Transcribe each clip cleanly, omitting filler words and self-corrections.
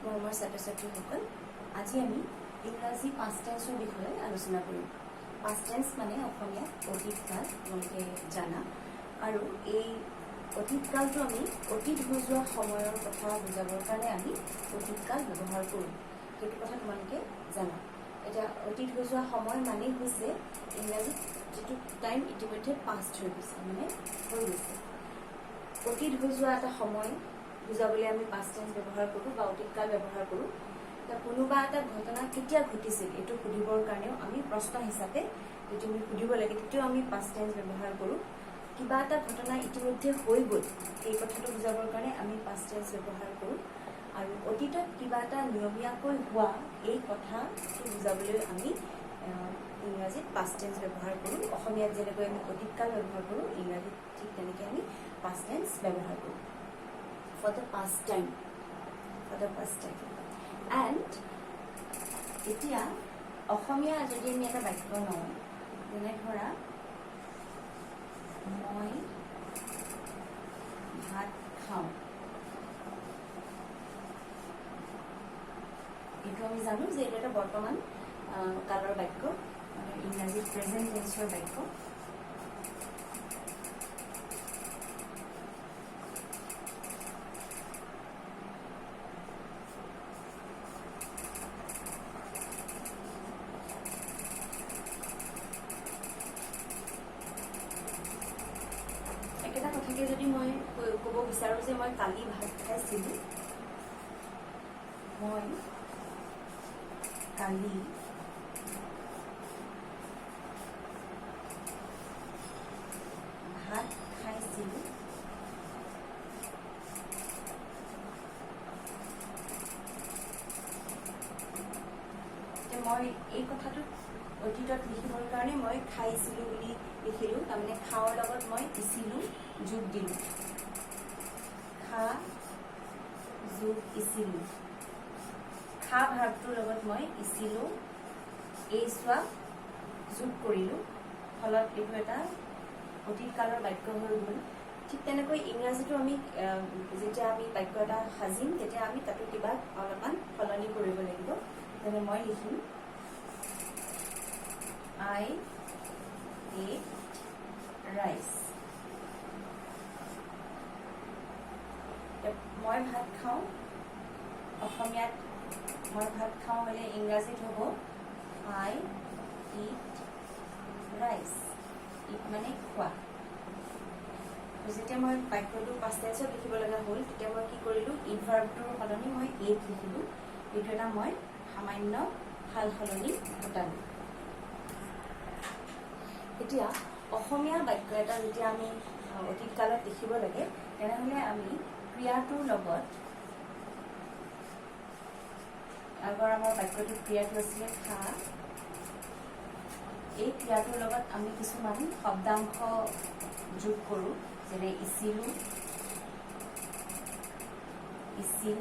মৰমৰ ছাত্ৰ-ছাত্ৰীসকল, আজি আমি ইংৰাজী পাষ্ট টেন্সৰ বিষয়ে আলোচনা কৰিম। পাষ্ট টেন্স মানে অসমীয়াত অতীতকাল, তোমালোকে জানা। আৰু এই অতীতকালটো আমি অতীত হৈ যোৱা সময়ৰ কথা বুজাবৰ কাৰণে আমি অতীতকাল ব্যৱহাৰ কৰোঁ। সেইটো কথা তোমালোকে জানা। এতিয়া অতীত হৈ যোৱা সময় মানেই হৈছে ইংৰাজীত যিটো টাইম ইতিমধ্যে পাষ্ট হৈ গৈছে, মানে হৈ গৈছে। অতীত হৈ যোৱা এটা সময় বুজাবলৈ আমি পাষ্ট টেন্স ব্যৱহাৰ কৰোঁ বা অতীতকাল ব্যৱহাৰ কৰোঁ। কোনোবা এটা ঘটনা কেতিয়া ঘটিছিল এইটো সুধিবৰ কাৰণেও আমি প্ৰশ্ন হিচাপে যদি আমি সুধিব লাগে তেতিয়াও আমি পাষ্ট টেন্স ব্যৱহাৰ কৰোঁ। কিবা এটা ঘটনা ইতিমধ্যে হৈ গ'ল এই কথাটো বুজাবৰ কাৰণে আমি পাষ্ট টেন্স ব্যৱহাৰ কৰোঁ। আৰু অতীতত কিবা এটা নিয়মীয়াকৈ হোৱা এই কথাটো বুজাবলৈ আমি ইংৰাজীত পাষ্ট টেন্স ব্যৱহাৰ কৰোঁ। অসমীয়াত যেনেকৈ আমি অতীতকাল ব্যৱহাৰ কৰোঁ, ইংৰাজীত ঠিক তেনেকৈ আমি পাষ্ট টেন্স ব্যৱহাৰ কৰোঁ। For the past time. And এতিয়া অসমীয়া যদি আমি এটা বাক্য লওঁ, যেনে ধৰা মই ভাত খাওঁ, এইটো আমি জানো যে এইটো এটা বৰ্তমান কালৰ বাক্য, ইংৰাজীত প্ৰেজেণ্ট টেন্সৰ বাক্য। একেটা কথাকে যদি মই ক'ব বিচাৰোঁ যে মই কালি ভাত খাইছিলোঁ, মই কালি ভাত খাইছিলোঁ, মই এই কথাটো অতীতত লিখিবৰ কাৰণে মই খাইছিলোঁ বুলি লিখিলোঁ। তাৰমানে খাওঁৰ লগত মই ইছিলোঁ যোগ দিলোঁ, খা যোগ ইছিলোঁ। খা ভাৱটোৰ লগত মই ইছিলোঁ এই চোৱা যোগ কৰিলোঁ, ফলত এইটো এটা অতীতকালৰ বাক্য হৈ গ'ল। ঠিক তেনেকৈ ইংৰাজীটো আমি যেতিয়া আমি বাক্য এটা সাজিম তেতিয়া আমি তাতো কিবা অলপমান সলনি কৰিব লাগিব। যেনে মই লিখিম I ate rice. মই ভাত খাওঁ, অসমীয়াত মই ভাত খাওঁ হ'লে ইংৰাজীত হ'ব I eat rice. ইট মানে খোৱা। যেতিয়া মই বাক্যটো পাষ্ট টেন্সত লিখিব লগা হ'ল তেতিয়া মই কি কৰিলোঁ, ইট ভাৰ্বটোৰ সলনি মই এট লিখিলোঁ। এইটো এটা মই সামান্য সাল সলনি ঘটালোঁ। এতিয়া অসমীয়া বাক্য এটা যেতিয়া আমি অতীতকালত লিখিব লাগে তেনেহ'লে আমি ক্ৰিয়াটোৰ লগত, আগৰ আমাৰ বাক্যটোৰ ক্ৰিয়াটো আছিলে খা, এই ক্ৰিয়াটোৰ লগত আমি কিছুমান শব্দাংশ যোগ কৰোঁ, যেনে ইছিলোঁ, ইছিল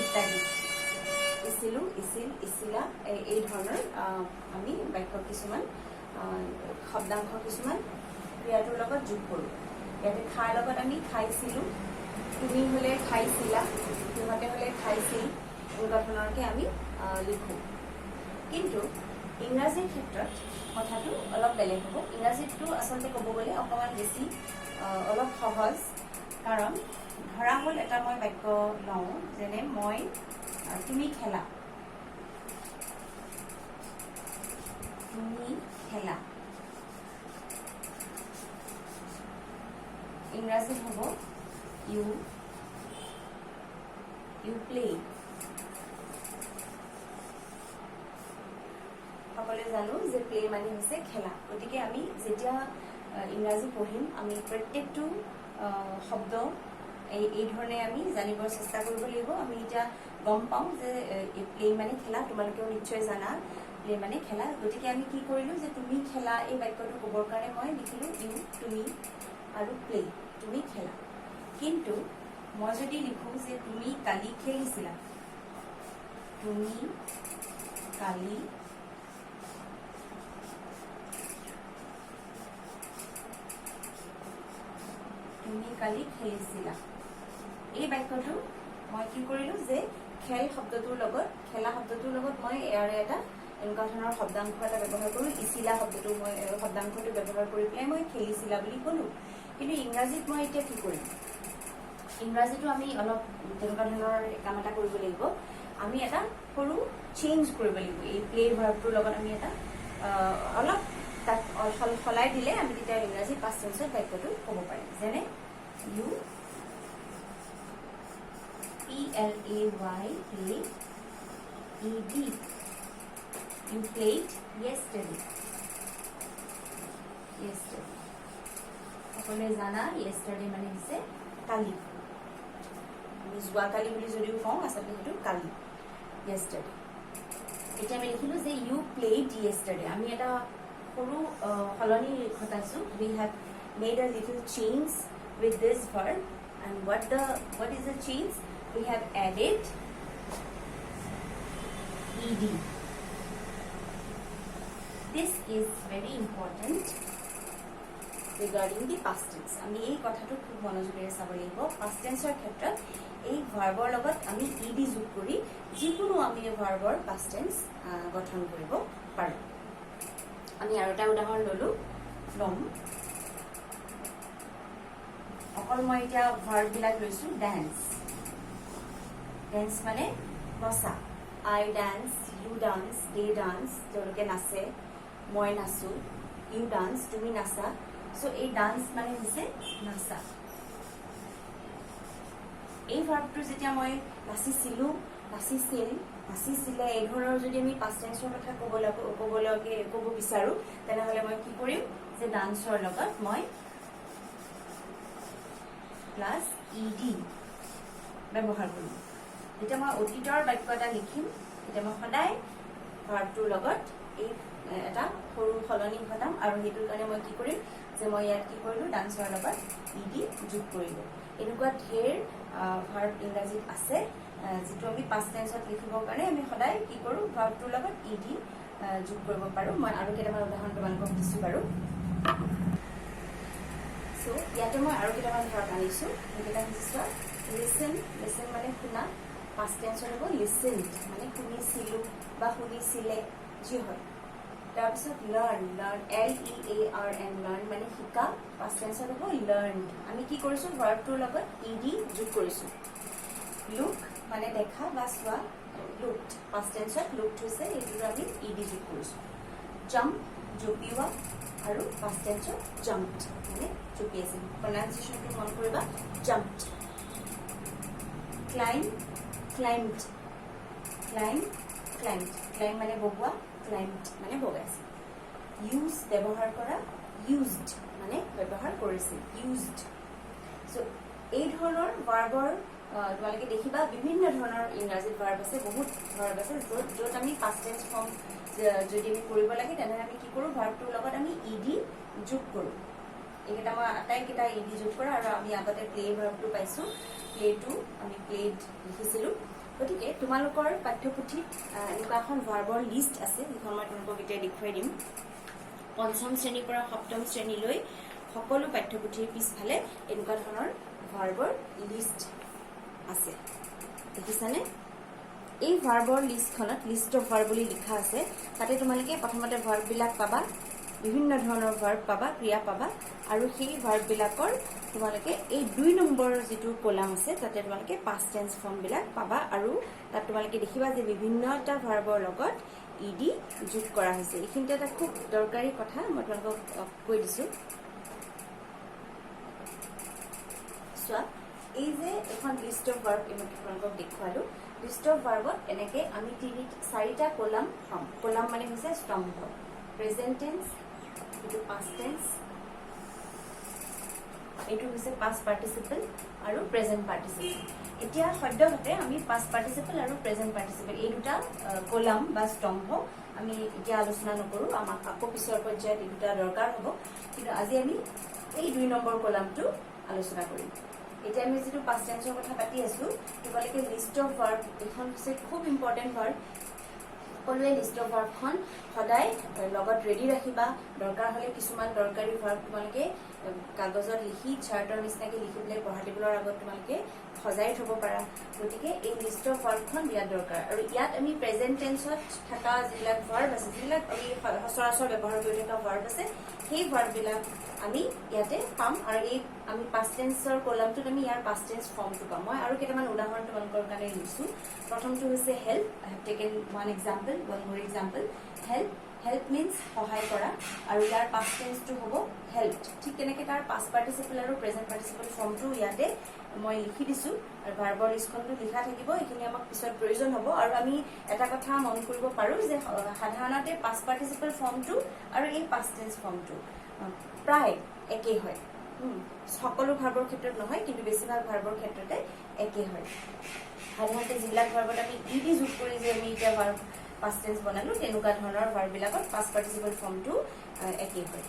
ইত্যাদি। ইছিলোঁ, ইছিল, ইছিলা এই ধৰণৰ আমি বাক্য কিছুমান শব্দাংশ কিছুমান ক্ৰিয়াটোৰ লগত যোগ কৰোঁ। ইয়াতে খাৰ লগত আমি খাইছিলোঁ, তুমি হ'লে খাইছিলা, সিহঁতে হ'লে খাইছিল, এনেকুৱা ধৰণৰকৈ আমি লিখোঁ। কিন্তু ইংৰাজীৰ ক্ষেত্ৰত কথাটো অলপ বেলেগ হ'ব। ইংৰাজীটো আচলতে ক'ব গ'লে অকণমান বেছি অলপ সহজ। কাৰণ ধৰা হ'ল এটা মই বাক্য লওঁ, যেনে মই তুমি খেলা, তুমি খেলা, ইংৰাজীত হ'ব ইউ প্লে। সকলোৱে জানো যে প্লে মানে হৈছে খেলা। গতিকে আমি যেতিয়া ইংৰাজী পঢ়িম আমি প্ৰত্যেকটো শব্দ এই ধৰণে আমি জানিবৰ চেষ্টা কৰিব লাগিব। আমি এতিয়া গম পাওঁ যে প্লে মানে খেলা, তোমালোকেও নিশ্চয় জানা প্লে মানে খেলা। গতিকে আমি কি কৰিলোঁ যে তুমি খেলা এই বাক্যটো ক'বৰ কাৰণে মই লিখিলোঁ ইউ, তুমি আৰু প্লে, তুমি খেলা। কিন্তু মই যদি লিখোঁ যে তুমি কালি খেলিছিলা, তুমি কালি তুমি কালি খেলিছিলা এই বাক্যটো মই কি কৰিলো যে খেল শব্দটোৰ লগত খেলা শব্দটোৰ লগত মই ইয়াৰে এটা এনেকুৱা ধৰণৰ শব্দাংশ এটা ব্যৱহাৰ কৰোঁ ইছিলা শব্দটো মই শব্দাংশটো ব্যৱহাৰ কৰি পেলাই মই খেলিছিলা বুলি ক'লো কিন্তু ইংৰাজীত মই এতিয়া কি কৰিম ইংৰাজীটো আমি অলপ তেনেকুৱা ধৰণৰ কাম এটা কৰিব লাগিব আমি এটা সৰু চেঞ্জ কৰিব লাগিব এই প্লে ভাৰ্বটোৰ লগত আমি এটা অলপ তাক সলাই দিলে আমি তেতিয়া ইংৰাজী পাষ্ট টেন্সত বাক্যটো ক'ব পাৰিম যেনে U PLAYED you played yesterday সকলোৱে জানা yesterday মানে হৈছে কালি আমি যোৱাকালি বুলি যদিও কওঁ আচলতে সেইটো কালি yesterday এতিয়া আমি লিখিলো যে you played yesterday আমি এটা সৰু সলনি ঘটাইছো we have made a little change with this verb and what is the change we have added ed this is very important regarding the past tense আমি এই কথাটো খুব মনোযোগেৰে চাব লাগিব past tenseৰ ক্ষেত্ৰত এই ভাৰ্বৰ লগত আমি ed যোগ কৰি যিকোনো আমি এই ভাৰ্বৰ past tense গঠন কৰিব পাৰোঁ আমি আৰু এটা উদাহৰণ লম অকল মই এতিয়া ভাৰ্ব বিলাক লৈছো ডান্স মানে নচা I dance you dance they dance তেওঁলোকে নাচে মই নাচো you dance তুমি নাচা so এই dance মানে হৈছে নাচা এই ভাৰ্বটো যেতিয়া মই নাচিছিলো নাচিছিলে এই ধৰণৰ যদি আমি past tenseৰ কথা ক'ব বিচাৰো তেনেহলে মই কি কৰিম যে ডান্সৰ লগত মই প্লাছ ed ব্যৱহাৰ কৰিম যেতিয়া মই অতীতৰ বাক্য এটা লিখিম তেতিয়া মই সদায় ভাৰ্বটোৰ লগত এই এটা সৰু সলনি ঘটাম আৰু সেইটোৰ কাৰণে মই কি কৰিম যে মই ইয়াত কি কৰিলো ডান্সৰ লগত ed যোগ কৰিলো এনেকুৱা ঢেৰ ভাৰ্ব ইংৰাজীত আছে যেটো আমি past tenseত লিখিবৰ কাৰণে আমি সদায় কি কৰো ভাৰ্বটোৰ লগত ed যোগ কৰিব পাৰো মই আৰু কেইটামান উদাহৰণ তোমালোকক দিছো বাৰু সো ইয়াতে মই আৰু কেইটামান ভাৰ্ব আনিছো যেটা হৈছে listen মানে শুনা past tense হ'ব listened মানে শুনিছিলো বা শুনিছিলে যি হয় তাৰপিছত learn LEARN learn মানে শিকা past tense হ'ব learned আমি কি কৰিছো ভাৰ্বটোৰ লগত ed যোগ কৰিছো look মানে দেখা বা চোৱা looked past tense looked হৈছে এইটো আমি ed যোগ কৰিছো jump জঁপিওৱা আৰু past tense jumped মানে জঁপি আছিল pronunciationটো মন কৰিবা jumped climbed মানে বগোৱা climbed মানে বগাইছে use ব্যৱহাৰ কৰা used মানে ব্যৱহাৰ কৰিছিল used so এই ধৰণৰ ভাৰ্বৰ তোমালোকে দেখিবা বিভিন্ন ধৰণৰ ইংৰাজীত ভাৰ্ব আছে বহুত ভাৰ্ব আছে য'ত আমি past tense form যদি আমি কৰিব লাগে তেনে আমি কি কৰো ভাৰ্বটোৰ লগত আমি ed যোগ কৰো এইকেইটা মই আটাইকেইটা ed যোগ কৰা আৰু আমি আগতে প্লে ভাৰ্বটো পাইছো প্লেটো আমি প্লেড লিখিছিলো গতিকে তোমালোকৰ পাঠ্যপুথিত এনেকুৱা এখন ভাৰ্বৰ লিষ্ট আছে যিখন মই তোমালোকক এতিয়া দেখুৱাই দিম পঞ্চম শ্ৰেণীৰ পৰা সপ্তম শ্ৰেণীলৈ সকলো পাঠ্যপুথিৰ পিছফালে এনেকুৱা ধৰণৰ ভাৰ্বৰ লিষ্ট আছে দেখিছানে এই ভাৰ্বৰ লিষ্টখনত লিষ্ট অফ ভাৰ্ব বুলি লিখা আছে তাতে তোমালোকে প্ৰথমতে ভাৰ্ব বিলাক পাবা বিভিন্ন ধৰণৰ ভাৰ্ব পাবা ক্ৰিয়া পাবা আৰু সেই ভাৰ্ব বিলাকৰ তোমালোকে এই 2 নম্বৰ যেটো কলাম আছে তাতে তোমালোকে past tense form বিলাক পাবা আৰু তাত তোমালোকে দেখিবা যে বিভিন্নটা ভাৰ্বৰ লগত ed যোগ কৰা হৈছে এইখিনিতে এটা খুব দৰকাৰী কথা মই তোমালোকক কৈ দিছো সো এই যে এখন লিষ্ট অফ ভাৰ্ব আমি তোমালোকক দেখুৱালো লিষ্ট অফ ভাৰ্বত এনেকে আমি 4টা কলাম পাম কলাম মানে হৈছে স্তম্ভ প্ৰেজেন্ট টেন্স এইটো past tense এইটো হৈছে past participle আৰু present participle এতিয়া সদ্যহতে আমি past participle আৰু present participle এই দুটা কলাম বা স্তম্ভ আমি এতিয়া আলোচনা নকৰো আমাক আকৌ পিছৰ পৰ্যায়ত এই দুটা দৰকাৰ হ'ব কিন্তু আজি আমি এই 2 নম্বৰ কলামটো আলোচনা কৰিম এতিয়া আমি যেটো past tenseৰ কথা পাতি আছো তোমালোকে লিষ্ট অফ ভাৰ্ব এখন হৈছে খুব ইম্পৰ্টেন্ট ভাৰ্ব সকলোৱে লিষ্ট অফ ভাৰ্বখন সদায় লগত ৰেডি ৰাখিবা দৰকাৰ হলে কিছুমান দৰকাৰী ভাৰ্ব তোমালোকে কাগজত লিখি চাৰ্টৰ নিচিনাকে লিখি পেলাই পঢ়া টেবুলৰ আগত তোমালোকে সজাই থব পাৰা গতিকে এই লিষ্ট অফ ভাৰ্বখন বিৰাট দৰকাৰ আৰু ইয়াত আমি প্ৰেজেন্ট টেন্সত থকা যিবিলাক ভাৰ্ব আছে যিবিলাক আমি সচৰাচৰ ব্যৱহাৰ কৰি থকা ভাৰ্ব আছে সেই ভাৰ্ববিলাক আমি ইয়াতে পাম আৰু এই আমি পাষ্ট টেন্সৰ কলামটোত আমি ইয়াৰ পাষ্ট টেন্স ফৰ্মটো পাম মই আৰু কেইটামান উদাহৰণ তোমালোকৰ কাৰণে লিখিছো প্ৰথমটো হৈছে help I have taken one example one মোৰ এক্সাম্পল হেল্প হেল্প মিন্স সহায় কৰা আৰু ইয়াৰ পাষ্ট টেন্সটো হ'ব হেল্প ঠিক তেনেকৈ তাৰ পাষ্ট পাৰ্টিচিপল আৰু প্ৰেজেন্ট পাৰ্টিচিপল ফৰ্মটো ইয়াতে মই লিখি দিছো আৰু ভাৰ্বৰ লিষ্টখনটো লিখা থাকিব এইখিনি আমাক পিছত প্ৰয়োজন হ'ব আৰু আমি এটা কথা মন কৰিব পাৰো যে সাধাৰণতে পাষ্ট পাৰ্টিচিপল ফৰ্মটো আৰু এই পাষ্ট টেন্স ফৰ্মটো প্ৰায় একেই হয় সকলো ভাৰ্বৰ ক্ষেত্ৰত নহয় কিন্তু বেছিভাগ ভাৰ্বৰ ক্ষেত্ৰতে একেই হয় সাধাৰণতে যিবিলাক ভাৰ্বত আমি ইডি যোগ কৰি যে আমি এতিয়া ভাৰ্ব পাষ্ট টেন্স বনালো তেনেকুৱা ধৰণৰ ভাৰ্ববিলাকত পাষ্ট পাৰ্টিচিপল ফৰ্মটো একেই হয়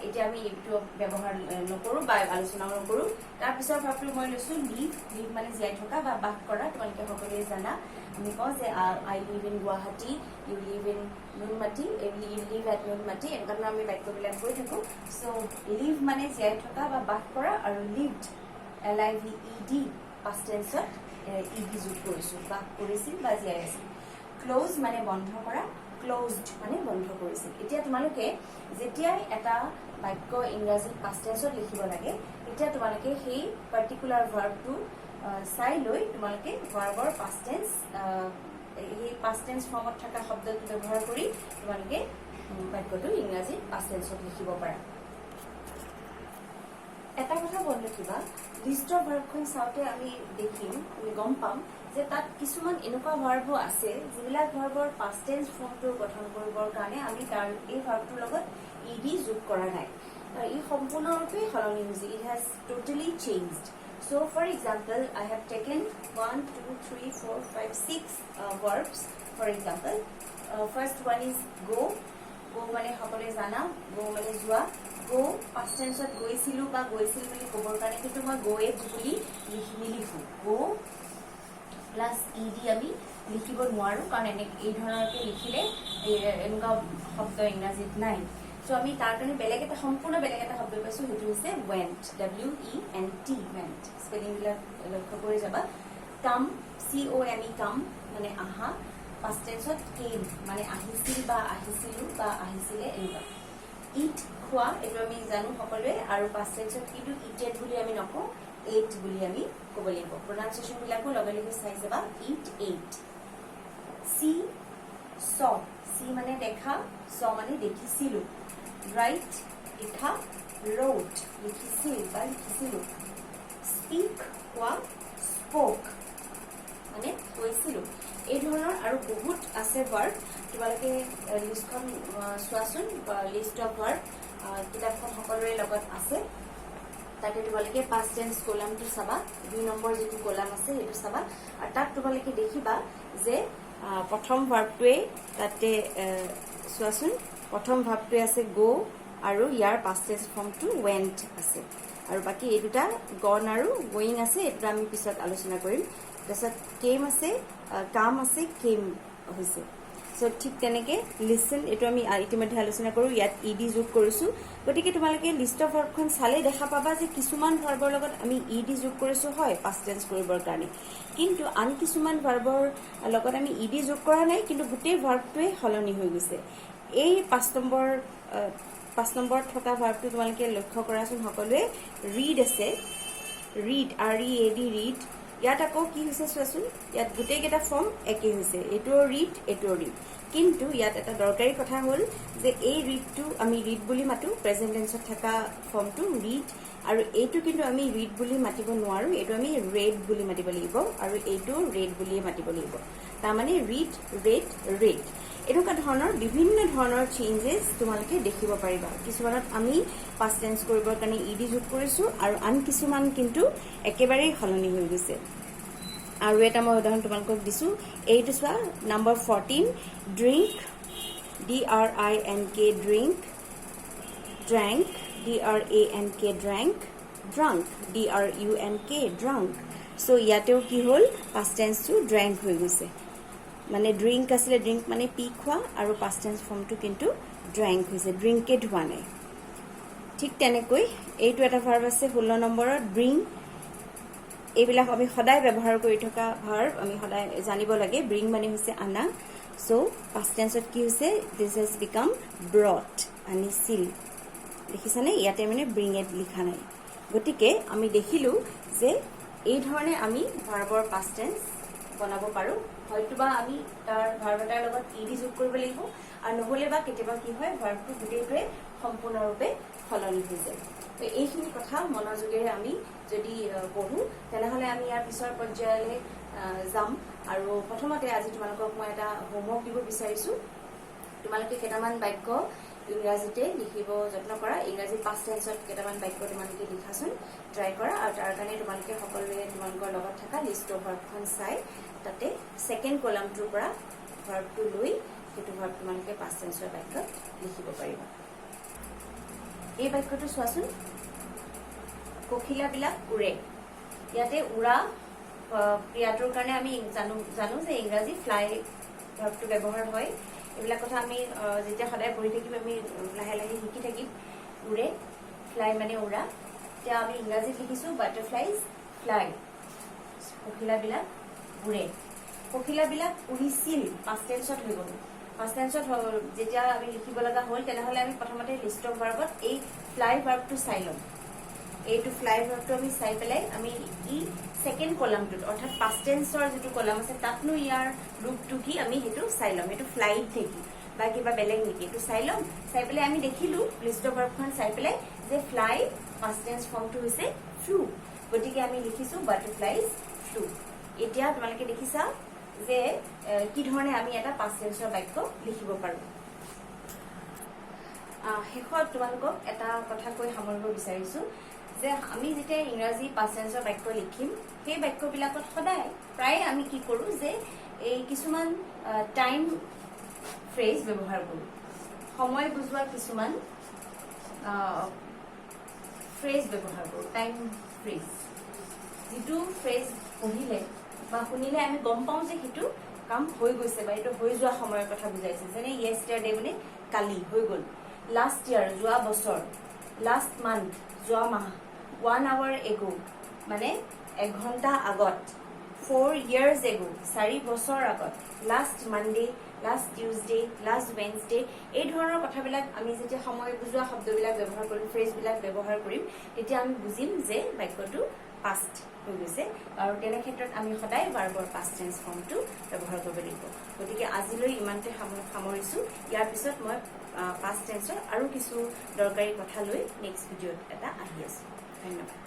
এতিয়া আমি এইটো ব্যৱহাৰ নকৰো বা আলোচনা নকৰো তাৰপিছৰ ভাৰ্বটো মই লৈছো লিভ লিভ মানে জীয়াই থকা বা বাস কৰা তোমালোকে সকলোৱে জানা আমি কওঁ যে I live in Guwahati you live in Nunmati you live at Nunmati এনেকুৱা ধৰণৰ আমি বাক্যবিলাক কৈ থাকো চ' লিভ মানে জীয়াই থকা বা বাস কৰা আৰু লিভড LIVED পাষ্ট টেন্সত ইডি যোগ কৰিছো বাস কৰিছিল বা জীয়াই আছিল ক্লোজ মানে বন্ধ কৰা ক্লোজড মানে বন্ধ কৰিছিল এতিয়া তোমালোকে যেতিয়াই এটা বাক্য ইংৰাজীত পাষ্ট টেন্সত লিখিব লাগে এতিয়া তোমালোকে সেই পাৰ্টিকুলাৰ ভাৰ্বটো চাই লৈ তোমালোকে ভাৰ্বৰ পাষ্ট টেন্স এই পাষ্ট টেন্স ফৰ্মত থকা শব্দটো ব্যৱহাৰ কৰি তোমালোকে বাক্যটো ইংৰাজীত পাষ্ট টেন্সত লিখিব পাৰা এটা কথা মন ৰাখিবা লিষ্ট অফ ভাৰ্বখন চাওঁতে আমি দেখিম আমি গম পাম যে তাত কিছুমান এনেকুৱা ভাৰ্বো আছে যিবিলাক ভাৰ্বৰ পাষ্ট টেন্স ফৰ্মটো গঠন কৰিবৰ কাৰণে আমি তাৰ এই ভাৰ্বটোৰ লগত ইডি যোগ কৰা নাই ই সম্পূৰ্ণৰূপে সলনি হৈছে it has totally changed so for example I have taken 1 2 3 4 5 6 verbs for example first one is go go মানে সকলোৱে জানা go মানে যোৱা go past tense ত গৈছিলো বা গৈছিল বুলি ক'বৰ কাৰণে কিন্তু মই go it বুলি নিলিখো go প্লাস ইডি আমি লিখিব নোৱাৰো কাৰণ এই ধৰণৰকে লিখিলে এনেকুৱা শব্দ ইংৰাজীত নাই সো আমি তাৰ কাৰণে বেলেগ এটা সম্পূৰ্ণ বেলেগ এটা শব্দ পাইছো সেইটো হৈছে went WENT went স্পেলিং বিলাক লক্ষ্য কৰি যাবা come COME come মানে আহা past tense ত came মানে আহিছিল বা আহিছিলো বা আহিছিলে এনেকুৱা eat খোৱা এটো আমি জানো সকলোৱে আৰু past tense ত কিন্তু eated বুলি আমি নকওঁ ate বুলি আমি ক'ব লাগিব pronunciation বিলাকো লগে লগে চাই যাবা eat ate see saw see মানে দেখা saw মানে দেখিছিলো write লিখা wrote লিখিছিল বা লিখিছিলো speak কোৱা spoke মানে কৈছিলো এই ধৰণৰ আৰু বহুত আছে ভাৰ্ব তোমালোকে লিষ্টখন চোৱাচোন লিষ্ট অফ ভাৰ্ব কিতাপখন সকলোৰে লগত আছে তাতে তোমালোকে পাষ্ট টেন্স কলামটো চাবা 2 নম্বৰ যিটো কলাম আছে সেইটো চাবা আৰু তাত তোমালোকে দেখিবা যে প্ৰথম ভাৰ্বটোৱে তাতে চোৱাচোন প্ৰথম ভাৰ্বটোৱে আছে go আৰু ইয়াৰ পাষ্ট টেন্স ফৰ্মটো went আছে আৰু বাকি এই দুটা gone আৰু going আছে এটা আমি পিছত আলোচনা কৰিম তাৰপিছত came আছে কাম আছে came হৈছে সো ঠিক তেনেকে লিসন এটো আমি ইতিমধ্যে আলোচনা কৰো ইয়াত ইডি যোগ কৰিছো গতিকে তোমালোকে লিষ্ট অফ ভাৰ্বখন চালে দেখা পাবা যে কিছুমান ভাৰ্বৰ লগত আমি ইডি যোগ কৰিছো হয় পাষ্ট টেন্স কৰিবৰ কাৰণে কিন্তু আন কিছুমান ভাৰ্বৰ লগত আমি ইডি যোগ কৰা নাই কিন্তু গোটেই ভাৰ্বটোৱে সলনি হৈ গৈছে এই 5 নম্বৰ থকা ভাৰ্বটো তোমালোকে লক্ষ্য কৰাচোন সকলোৱে ৰিড আছে ৰিড READ ৰিড ইয়াত আকৌ কি হৈছে চোৱাচোন ইয়াত গোটেই কেইটা ফৰ্ম একেই হৈছে এটো ৰিড এটো ৰিড কিন্তু ইয়াত এটা দৰকাৰী কথা হ'ল যে এই ৰিডটো আমি ৰিড বুলি মাতো প্ৰেজেন্ট টেন্সত থকা ফৰ্মটো ৰিড আৰু এইটো কিন্তু আমি ৰিড বুলি মাতিব নোৱাৰো এটো আমি ৰেড বুলি মাতিব লাগিব আৰু এইটো ৰেড বুলি মাতিব লাগিব তাৰ মানে ৰিড ৰেড ৰেড এনেকুৱা ধৰণৰ বিভিন্ন ধৰণৰ চেঞ্জেস তোমালোকে দেখিব পাৰিবা কিছুমানত আমি পাষ্ট টেন্স কৰিবৰ কাৰণে ইডি যোগ কৰিছো আৰু আন কিছুমান কিন্তু একেবাৰে সলনি হৈ গৈছে আৰু এটা মই উদাহৰণ তোমালোকক দিছো এইটো চোৱা number 14 drink DRINK drink drank DRANK drank drunk DRUNK drunk so ইয়াতেও কি হ'ল পাষ্ট টেন্সটো drank হৈ গৈছে মানে ড্ৰিংক আছিলে, ড্ৰিংক মানে পি খোৱা, আৰু পাষ্ট টেন্স ফৰ্মটো কিন্তু ড্ৰাংক হৈছে, ড্ৰিংকেড হোৱা নাই। ঠিক তেনেকৈ এইটো এটা ভাৰ্ব আছে 16 নম্বৰত ব্ৰিং। এইবিলাক আমি সদায় ব্যৱহাৰ কৰি থকা ভাৰ্ব, আমি সদায় জানিব লাগে। ব্ৰিং মানে হৈছে আনা, চ' পাষ্ট টেন্সত কি হৈছে, দিছ হেজ বিকাম ব্ৰট, আনিছিল। দেখিছানে, ইয়াতে মানে ব্ৰিং এড লিখা নাই। গতিকে আমি দেখিলোঁ যে এই ধৰণে আমি ভাৰ্বৰ পাষ্ট টেন্স বনাব পাৰোঁ। হয়তোবা আমি তাৰ ভাৰ্ব এটাৰ লগত ইডি যোগ কৰিব লাগিব, আৰু নহ'লে বা কেতিয়াবা কি হয়, ভাৰ্বটো গোটেইটোৱে সম্পূৰ্ণৰূপে সলনি হৈ যায়। তো এইখিনি কথা মনোযোগেৰে আমি যদি পঢ়োঁ, তেনেহ'লে আমি ইয়াৰ পিছৰ পৰ্যায়লৈ যাম। আৰু প্ৰথমতে আজি তোমালোকক মই এটা হোমৱৰ্ক দিব বিচাৰিছোঁ। তোমালোকে কেইটামান বাক্য ইংৰাজীতে লিখিব যত্ন কৰা। ইংৰাজী পাষ্ট টেন্সত কেইটামান বাক্য তোমালোকে লিখাচোন, ট্ৰাই কৰা। আৰু তাৰ কাৰণে তোমালোকে সকলোৱে তোমালোকৰ লগত থকা লিষ্ট অফ ভাৰ্বখন চাই তাতে ছেকেণ্ড কলামটোৰ পৰা ভাৰ্বটো লৈ সেইটো ভাৰ্ব তোমালোকে পাষ্ট টেন্সৰ বাক্যত লিখিব পাৰিবা। এই বাক্যটো চোৱাচোন, পখিলাবিলাক উৰে। ইয়াতে উৰা ক্ৰিয়াটোৰ কাৰণে আমি জানো যে ইংৰাজী ফ্লাই ভাৰ্বটো ব্যৱহাৰ হয়। এইবিলাক কথা আমি যেতিয়া সদায় পঢ়ি থাকিম, আমি লাহে লাহে শিকি থাকিম। উৰে, ফ্লাই মানে উৰা। এতিয়া আমি ইংৰাজীত লিখিছোঁ বাটাৰফ্লাইজ ফ্লাই, পখিলাবিলাক উৰে। পখিলাবিলাক উৰিছিল, পাষ্ট টেন্সত হৈ গ'ল। পাষ্ট টেন্সত যেতিয়া আমি লিখিব লগা হ'ল, তেনেহ'লে আমি প্ৰথমতে লিষ্ট অফ ভাৰ্বত এই ফ্লাই ভাৰ্বটো চাই ল'ম। এইটো ফ্লাই ভাৰ্বটো আমি চাই পেলাই আমি ই ছেকেণ্ড কলামটোত, অৰ্থাৎ পাষ্ট টেন্সৰ যিটো কলাম আছে তাতনো ইয়াৰ ৰূপটো কি আমি সেইটো চাই ল'ম। এইটো ফ্লাইট নেকি বা কিবা বেলেগ নেকি, এইটো চাই ল'ম। চাই পেলাই আমি দেখিলোঁ লিষ্ট অফ ভাৰ্বখন চাই পেলাই যে ফ্লাই পাষ্ট টেন্স ফৰ্মটো হৈছে ফ্লু। গতিকে আমি লিখিছোঁ বাটাৰফ্লাইজ ফ্লু। এতিয়া তোমালোকে দেখিছা যে কি ধৰণে আমি এটা পাষ্ট টেন্সৰ বাক্য লিখিব পাৰোঁ। শেষত তোমালোকক এটা কথা কৈ সামৰিব বিচাৰিছোঁ যে আমি যেতিয়া ইংৰাজী পাষ্ট টেন্সৰ বাক্য লিখিম, সেই বাক্যবিলাকত সদায় প্ৰায়ে আমি কি কৰোঁ যে এই কিছুমান টাইম ফ্ৰেজ ব্যৱহাৰ কৰোঁ, সময় বুজোৱা কিছুমান ফ্ৰেজ ব্যৱহাৰ কৰোঁ, টাইম ফ্ৰেজ। যিটো ফ্ৰেজ পঢ়িলে বা শুনিলে আমি গম পাওঁ যে সেইটো কাম হৈ গৈছে বা এইটো হৈ যোৱা সময়ৰ কথা বুজাইছে। যেনে য়েষ্টাৰডে মানে কালি হৈ গ'ল, লাষ্ট ইয়াৰ যোৱা বছৰ, লাষ্ট মান্থ যোৱা মাহ, 1 hour ago মানে 1 ঘণ্টা আগত, 4 years ago 4 বছৰ আগত, last Monday, last Tuesday, last Wednesday. এই ধৰণৰ কথাবিলাক আমি যেতিয়া সময় বুজোৱা শব্দবিলাক ব্যৱহাৰ কৰিম, ফ্ৰেজবিলাক ব্যৱহাৰ কৰিম, তেতিয়া আমি বুজিম যে বাক্যটো পাষ্ট হৈ গৈছে। আৰু তেনে ক্ষেত্ৰত আমি সদায় ভাৰ্বৰ পাষ্ট টেন্স ফৰ্মটো ব্যৱহাৰ কৰিব লাগিব। গতিকে আজিলৈ ইমানতে সামৰিছোঁ। ইয়াৰ পিছত মই পাষ্ট টেন্সৰ আৰু কিছু দৰকাৰী কথা লৈ নেক্সট ভিডিঅ'ত এটা আহি আছোঁ। ধন্যবাদ।